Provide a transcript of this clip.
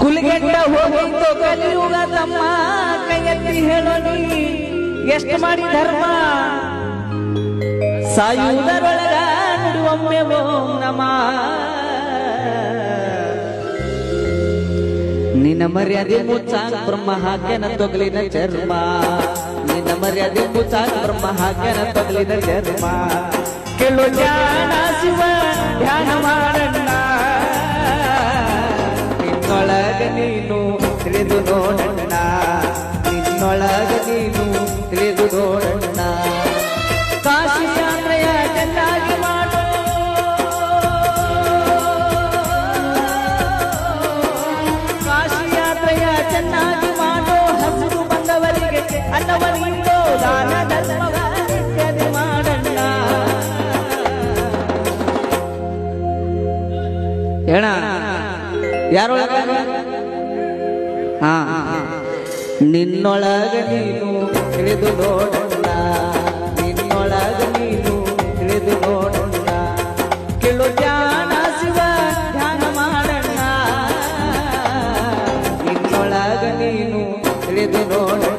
ಕುಲಿಗೆಟ್ಟ ಹೋಗಿತ್ತು ಕಲಿಯುಗ ತಮ್ಮ ಕೈ ಎತ್ತಿ ಹೇಳೋ ನೀ ಎಷ್ಟು ಮಾಡಿ ಧರ್ಮ ಸಾಯುವುದರೊಳಗ ನುಡಿಯೊಮ್ಮೆ ಓಂ ನಮಃ ನಿನ್ನ ಮರ್ಯಾದೆ ಮುಚ್ಚಾಕ ಬ್ರಹ್ಮ ಹಾಕ್ಯನ ತೊಗಲಿನ ಚರ್ಮ ನಿನ್ನ ಮರ್ಯಾದೆ ಮುಚ್ಚಾಕ ಬ್ರಹ್ಮ ಹಾಕ್ಯನ ತೊಗಲಿನ ಚರ್ಮ ಕೇಳು ಜ್ಞಾನ ಶಿವ ಧ್ಯಾನ ಮಾಡಣ್ಣ ನಿನ್ನೊಳಗ ನೀನು ತಿಳಿದು ನೋಡಣ್ಣ ನಿನ್ನೊಳಗ ನೀನು ತಿಳಿದು ನೋಡಣ್ಣ ಕಾಶಿ ಯಾತ್ರೆಯ ಚೆನ್ನಾಗಿ ಮಾಡೋ ಕಾಶಿ ಯಾತ್ರೆಯ ಚೆನ್ನಾಗಿ ಮಾಡೋ ಹಸಿರು ಬಂದವರಿಗೆ ಅನ್ನವನಿಂದೋ ದಾನ ಧರ್ಮವ ನಿತ್ಯದಿ ಮಾಡಣ್ಣ ಹೇಳ ಯಾರೊಳಗ ನಿನ್ನೊಳಗ ನೀನು ತಿಳಿದು ನೋಡಣ್ಣ ನಿನ್ನೊಳಗ ನೀನು ತಿಳಿದು ನೋಡಣ್ಣ ಕೇಳು ಜ್ಞಾನ ಶಿವ ಧ್ಯಾನ ಮಾಡಣ್ಣ ನಿನ್ನೊಳಗ ನೀನು ತಿಳಿದು ನೋಡಣ್ಣ